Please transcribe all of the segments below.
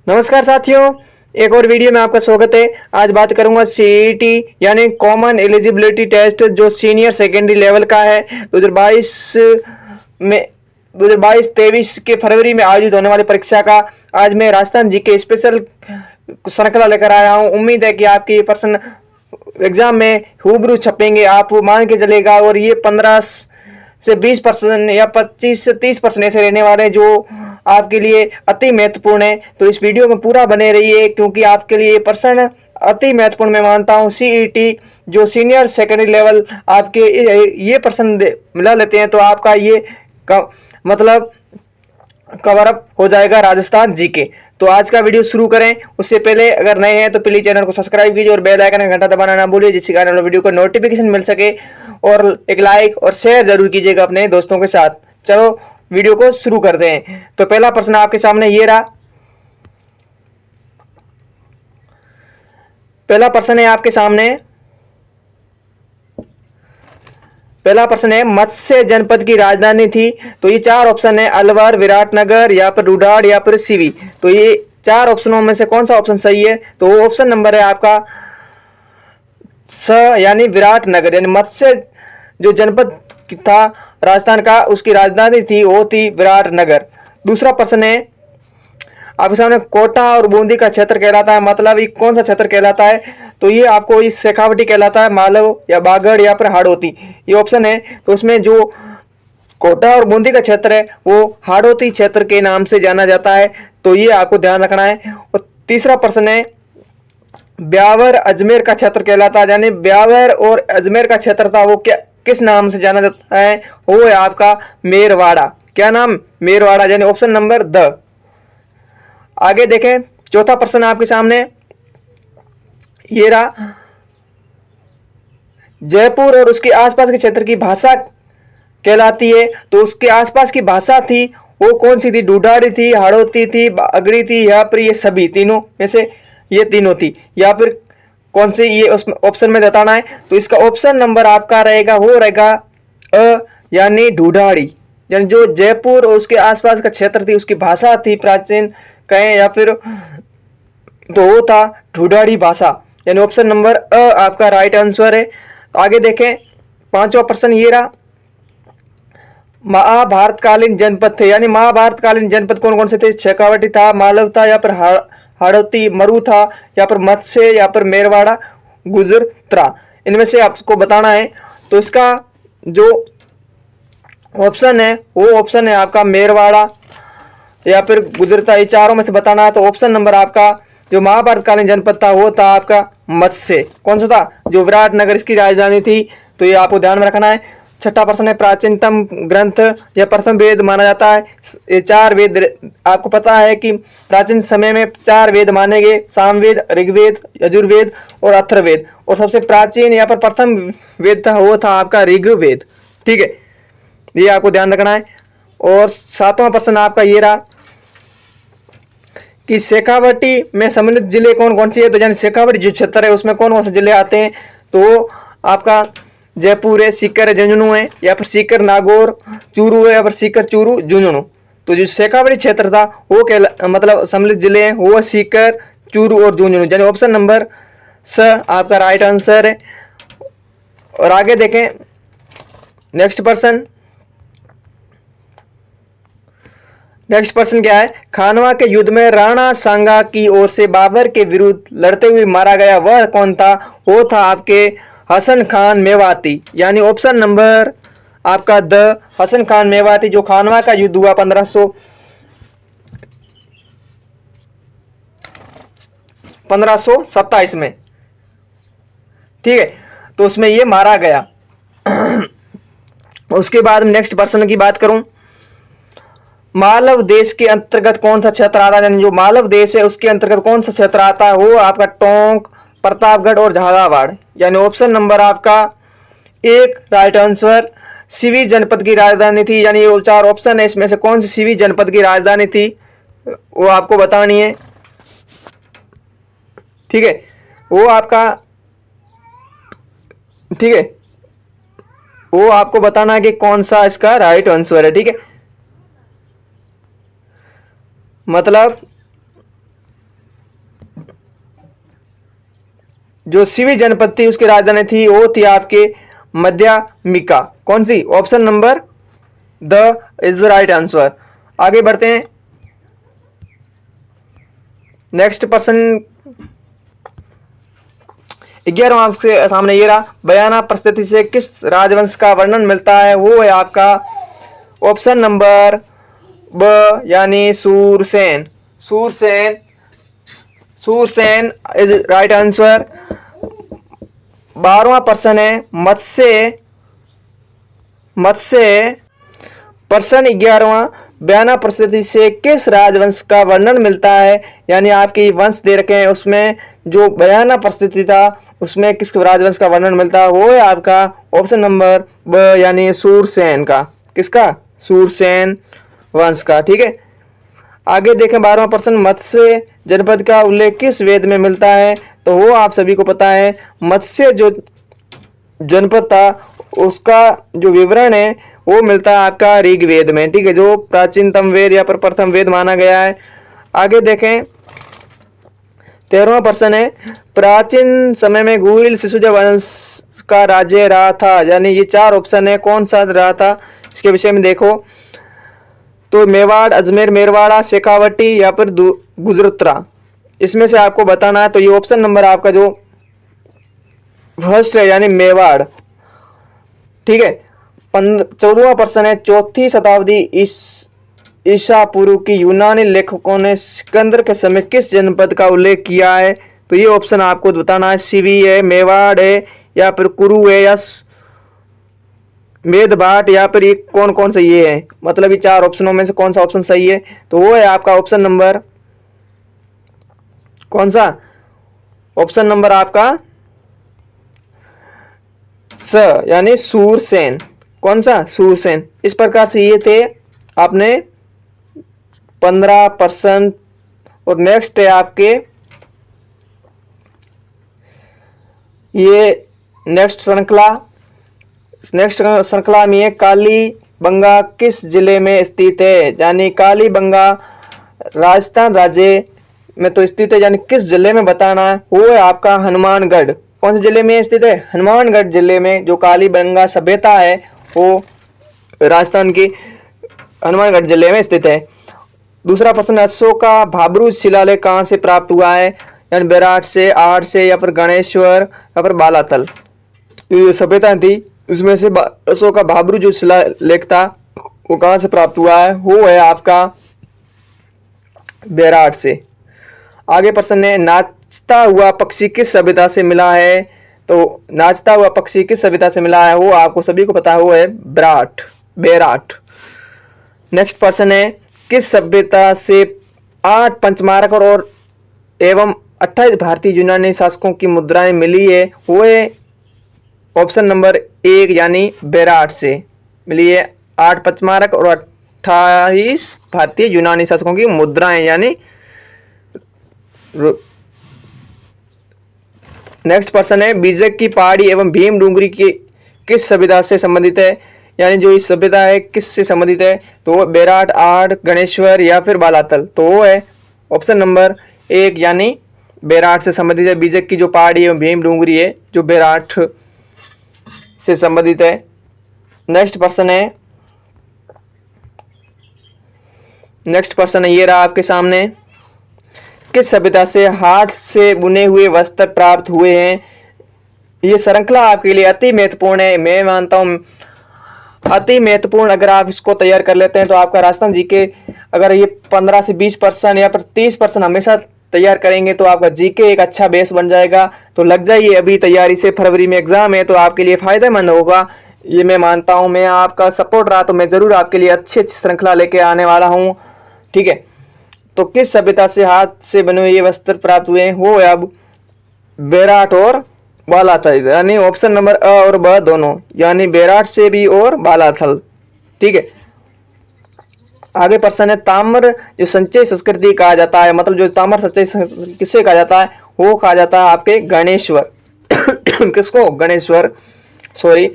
नमस्कार साथियों, एक और वीडियो में आपका स्वागत है। आज बात करूंगा सीईटी यानी कॉमन एलिजिबिलिटी टेस्ट जो सीनियर सेकेंडरी लेवल का है 2022 में 2022-23 के फरवरी में आयोजित होने वाली परीक्षा का। आज मैं राजस्थान जीके स्पेशल श्रृंखला लेकर आया हूं। उम्मीद है कि आपके ये प्रश्न एग्जाम में रूबरू छपेंगे, आप मान के चलेगा। और ये 15 से 20% या 25 से 30% ऐसे रहने वाले हैं जो आपके लिए अति महत्वपूर्ण है। तो इस वीडियो में पूरा बने रहिए क्योंकि आपके लिए ये प्रश्न अति महत्वपूर्ण मैं मानता हूँ। सीईटी जो सीनियर सेकेंडरी लेवल आपके ये प्रश्न मिला लेते हैं तो आपका ये मतलब कवर अप हो जाएगा राजस्थान जीके। तो आज का वीडियो शुरू करें उससे पहले अगर नए हैं तो प्लीज चैनल को सब्सक्राइब कीजिए और बेल आइकन का घंटा दबाना ना भूलिए, जिससे कारण वीडियो को नोटिफिकेशन मिल सके। और एक लाइक और शेयर जरूर कीजिएगा अपने दोस्तों के साथ। चलो वीडियो को शुरू करते हैं। तो पहला प्रश्न आपके सामने ये रहा। पहला प्रश्न है आपके सामने, पहला प्रश्न है मत्स्य जनपद की राजधानी थी। तो ये चार ऑप्शन है, अलवर, विराटनगर, या फिर रुडाड़, या फिर सीवी। तो ये चार ऑप्शनों में से कौन सा ऑप्शन सही है? तो वो ऑप्शन नंबर है आपका स यानी विराटनगर। यानी मत्स्य जो जनपद था राजस्थान का, उसकी राजधानी थी वो थी विराटनगर। दूसरा प्रश्न है आपके सामने, कोटा और बूंदी का क्षेत्र कहलाता है। मतलब ये कौन सा क्षेत्र कहलाता है? तो ये आपको इस शेखावटी कहलाता है, मालव या बागड़ या फिर हाड़ौती, ये ऑप्शन है। तो उसमें जो कोटा और बूंदी का क्षेत्र है वो हाड़ौती क्षेत्र के नाम से जाना जाता है। तो ये आपको ध्यान रखना है। और तीसरा प्रश्न है, ब्यावर अजमेर का क्षेत्र कहलाता है। यानी ब्यावर और अजमेर का क्षेत्र था वो क्या किस नाम से जाना जाता है? वो है आपका मेरवाड़ा। क्या नाम? मेरवाड़ा। यानी ऑप्शन नंबर द। आगे देखें, चौथा प्रश्न आपके सामने ये रहा। जयपुर और उसके आसपास के क्षेत्र की भाषा कहलाती है। तो उसके आसपास की भाषा थी वो कौन सी थी? ढूढ़ाड़ी थी, हाड़ौती थी, बागड़ी थी, या फिर ये सभी तीनों में से ये तीनों थी, या फिर कौन सी? ये ऑप्शन में बताना है। तो इसका ऑप्शन नंबर आपका रहेगा वो रहेगा अ यानी ढूढ़ाड़ी। यानी जो जयपुर और उसके आसपास का क्षेत्र थी उसकी भाषा थी प्राचीन कहें या फिर तो वो था ढूढ़ाड़ी भाषा। यानी ऑप्शन नंबर अ आपका राइट आंसर है। आगे देखें, पांचवा प्रश्न ये रहा। महाभारतकालीन जनपद थे। यानी महाभारतकालीन जनपद कौन कौन से थे? शेखावटी था, मालव था, या फिर हाड़ौती, मरु था, या फिर मत्स्य, या फिर मेरवाड़ा, गुजरात। इनमें से आपको बताना है। तो इसका जो ऑप्शन है वो ऑप्शन है आपका मेरवाड़ा या फिर गुजरात, ये चारों में से बताना है। तो ऑप्शन नंबर आपका जो महाभारतकालीन जनपद था वो था आपका मत्स्य। कौन सा था? जो विराटनगर इसकी राजधानी थी। तो ये आपको ध्यान में रखना है। छठा प्रश्न है, प्राचीनतम ग्रंथ या प्रथम वेद माना जाता है। ये चार वेद आपको पता है कि प्राचीन समय में चार वेद माने गए, सामवेद, ऋग्वेद, यजुर्वेद और अथर्ववेद। और सबसे प्राचीन या फिर प्रथम वेद था वो था आपका ऋग्वेद। ठीक है, ये आपको ध्यान रखना है। और सातवां प्रश्न आपका ये रहा कि शेखावटी में सम्मिलित जिले कौन कौन सी है? तो यानी शेखावटी जो क्षेत्र है उसमें कौन कौन से जिले आते हैं? तो आपका जयपुर है, सीकर है, झुंझुनू है, या फिर सीकर नागौर चूरू है, या फिर सीकर चूरू झुंझुनू। तो जो शेखावटी क्षेत्र था वो मतलब सम्मिलित जिले हैं वो सीकर, चूरू और झुंझुनू। यानी ऑप्शन नंबर स आपका राइट आंसर है। और आगे देखें, नेक्स्ट प्रश्न क्या है? खानवा के युद्ध में राणा सांगा की ओर से बाबर के विरुद्ध लड़ते हुए मारा गया वह कौन था? वो था आपके हसन खान मेवाती। यानी ऑप्शन नंबर आपका द हसन खान मेवाती, जो खानवा का युद्ध हुआ 1527 में। ठीक है, तो उसमें ये मारा गया। उसके बाद नेक्स्ट प्रश्न की बात करूं, मालव देश के अंतर्गत कौन सा क्षेत्र आता है? यानी जो मालव देश है उसके अंतर्गत कौन सा क्षेत्र आता है? वो आपका टोंक, प्रतापगढ़ और झालावाड़। यानी ऑप्शन नंबर आपका एक राइट आंसर। सीवी जनपद की राजधानी थी। यानी ये चार ऑप्शन है, इसमें से कौन सी सीवी जनपद की राजधानी थी वो आपको बतानी है। ठीक है, वो आपका ठीक है वो आपको बताना है कि कौन सा इसका राइट आंसर है। ठीक है, मतलब जो सीवी जनपद थी उसकी राजधानी थी वो थी आपके मध्यमिका। कौन सी? ऑप्शन नंबर द इज द राइट आंसर। आगे बढ़ते हैं। नेक्स्ट पर्सन 11वां आपके सामने ये रहा। बयाना परिस्थिति से किस राजवंश का वर्णन मिलता है? वो है आपका ऑप्शन नंबर ब यानी Surasen. Surasen, Surasen is right answer. 12वां प्रश्न है मत्स्य प्रश्न 11वां। बयाना परिस्थिति से किस राजवंश का वर्णन मिलता है? यानी आपके वंश दे रखे हैं, उसमें जो बयाना परिस्थिति था उसमें किस राजवंश का वर्णन मिलता है? वो है आपका ऑप्शन नंबर ब यानी सूरसेन का। किसका? सूरसेन वंश का। ठीक है, आगे देखें 12वां प्रश्न। मत्स्य जनपद का उल्लेख किस वेद में मिलता है? तो वो आप सभी को पता है, मत्स्य जो जनपद था उसका जो विवरण है वो मिलता है आपका ऋग्वेद में। ठीक है, जो प्राचीनतम वेद या प्रथम वेद माना गया है। आगे देखें 13वां प्रश्न है। प्राचीन समय में गुहिल सिसुजा वंश का राज्य रहा था। यानी ये 4 ऑप्शन है, कौन सा रहा था इसके विषय में देखो तो मेवाड़, अजमेर, मेरवाड़ा, शेखावटी या फिर गुजरातरा। इसमें से आपको बताना है। तो ये ऑप्शन नंबर आपका जो फर्स्ट है यानी मेवाड़। ठीक है, 14वां प्रश्न है। 4वीं शताब्दी ईसा पूर्व की यूनानी लेखकों ने सिकंदर के समय किस जनपद का उल्लेख किया है? तो ये ऑप्शन आपको बताना है। सीवी है, मेवाड़ है या फिर कुरु है या मेदभाट या फिर ये कौन कौन सा ये है, मतलब ये 4 ऑप्शनों में से कौन सा ऑप्शन सही है? तो वो है आपका ऑप्शन नंबर कौन सा? ऑप्शन नंबर आपका स यानी सूरसेन। कौन सा? सूरसेन। इस प्रकार से ये थे आपने 15%। और नेक्स्ट है आपके ये नेक्स्ट श्रृंखला में कालीबंगा किस जिले में स्थित है? यानी कालीबंगा राजस्थान राज्य में तो स्थित है, यानी किस जिले में बताना है? वो है आपका हनुमानगढ़। कौन से जिले में स्थित है? हनुमानगढ़ जिले में जो कालीबंगा सभ्यता है वो राजस्थान की हनुमानगढ़ जिले में स्थित है। दूसरा प्रश्न, अशोक का भाब्रू शिलालेख कहाँ से प्राप्त हुआ है? यानी बेराट से, आड़ से या फिर गणेश्वर या फिर बालातल। तो ये सभ्यता थी उसमें से अशोक का भाब्रू जो शिलालेख था वो कहाँ से प्राप्त हुआ है? वो है आपका बेराट से। आगे प्रश्न है, नाचता हुआ पक्षी किस सभ्यता से मिला है? तो नाचता हुआ पक्षी किस सभ्यता से मिला है वो आपको सभी को पता है, वो है बेराट। नेक्स्ट प्रश्न है, किस सभ्यता से 8 पंचमारक और एवं 28 भारतीय यूनानी शासकों की मुद्राएं मिली है? वो है ऑप्शन नंबर 1 यानी बेराट से मिली है 8 पंचमारक और 28 भारतीय यूनानी शासकों की मुद्राएं यानी। नेक्स्ट प्रश्न है, बीजक की पहाड़ी एवं भीम डूंगरी की किस सभ्यता से संबंधित है? यानी जो इस सभ्यता है किस से संबंधित है? तो वो बेराट, आड़, गणेश्वर या फिर बालातल। तो वो है ऑप्शन नंबर 1 यानी बेराट से संबंधित है। बीजक की जो पहाड़ी एवं भीम डूंगरी है जो बेराट से संबंधित है। नेक्स्ट प्रश्न है ये रहा आपके सामने। किस सभ्यता से हाथ से बुने हुए वस्त्र प्राप्त हुए हैं? ये श्रृंखला आपके लिए अति महत्वपूर्ण है, मैं मानता हूं अति महत्वपूर्ण। अगर आप इसको तैयार कर लेते हैं तो आपका राजस्थान जीके अगर ये 15 से 20% या फिर 30% हमेशा तैयार करेंगे तो आपका जीके एक अच्छा बेस बन जाएगा। तो लग जाइए अभी तैयारी से, फरवरी में एग्जाम है तो आपके लिए फायदेमंद होगा, ये मैं मानता हूं। मैं आपका सपोर्ट रहा तो मैं जरूर आपके लिए अच्छी श्रृंखला लेके आने वाला हूं। ठीक है, तो किस सभ्यता से हाथ से बने हुए ये वस्त्र प्राप्त हुए हैं? वो है अब बेराट और बालाथल, यानी ऑप्शन नंबर अ और ब दोनों, यानी बेराट से भी और बालाथल। ठीक है, आगे प्रश्न है, ताम्र जो संचय संस्कृति कहा जाता है, मतलब जो ताम्र संचय किससे कहा जाता है? वो कहा जाता है आपके गणेश्वर। किसको? गणेश्वर, सॉरी।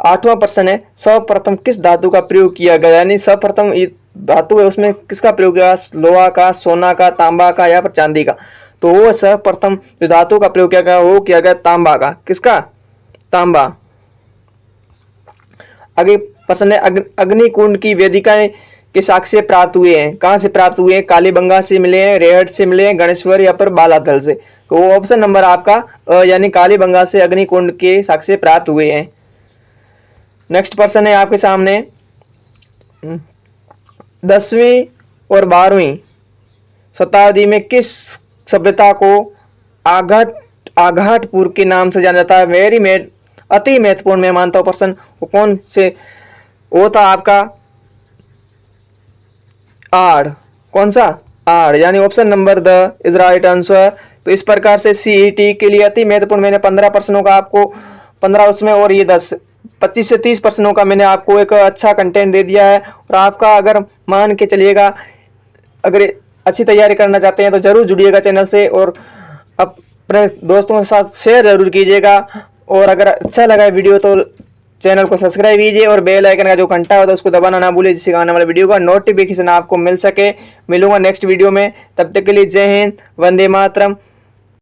8वां प्रश्न है, सर्वप्रथम किस धातु का प्रयोग किया गया? यानी सर्वप्रथम धातु है उसमें किसका प्रयोग किया, लोहा का, सोना का, तांबा का या फिर चांदी का। तो वो सर्वप्रथम जो धातु का प्रयोग किया गया वो किया गया तांबा का। किसका, तांबा। आगे प्रश्न है अग्निकुंड की वेदिकाएं के साक्ष्य प्राप्त हुए हैं, कहां से प्राप्त हुए हैं, कालीबंगा से मिले हैं, रेहट से मिले हैं, गणेश्वर या फिर बालाथल से। तो वो ऑप्शन नंबर आपका यानी कालीबंगा से अग्निकुंड के साक्ष्य प्राप्त हुए हैं। नेक्स्ट प्रश्न है आपके सामने 10वीं और 12वीं शताब्दी में किस सभ्यता को आघाटपुर के नाम से जाना जाता है। अति महत्वपूर्ण मैं मानता हूं प्रश्न। वो कौन से, वो था आपका आड़। कौन सा, आड़, यानी ऑप्शन नंबर द इज राइट आंसर। तो इस प्रकार से सीईटी के लिए अति महत्वपूर्ण मैंने 15 प्रश्नों का आपको 15 उसमें और ये 10 25 से 30 प्रश्नों का मैंने आपको एक अच्छा कंटेंट दे दिया है। और आपका अगर मान के चलिएगा, अगर अच्छी तैयारी करना चाहते हैं तो जरूर जुड़िएगा चैनल से और अपने दोस्तों के साथ शेयर जरूर कीजिएगा। और अगर अच्छा लगा वीडियो तो चैनल को सब्सक्राइब कीजिए और बेल आइकन का जो घंटा होता है उसको दबाना ना भूलिए, जिससे आने वाले वीडियो का नोटिफिकेशन आपको मिल सके। मिलूंगा नेक्स्ट वीडियो में, तब तक के लिए जय हिंद, वंदे मातरम।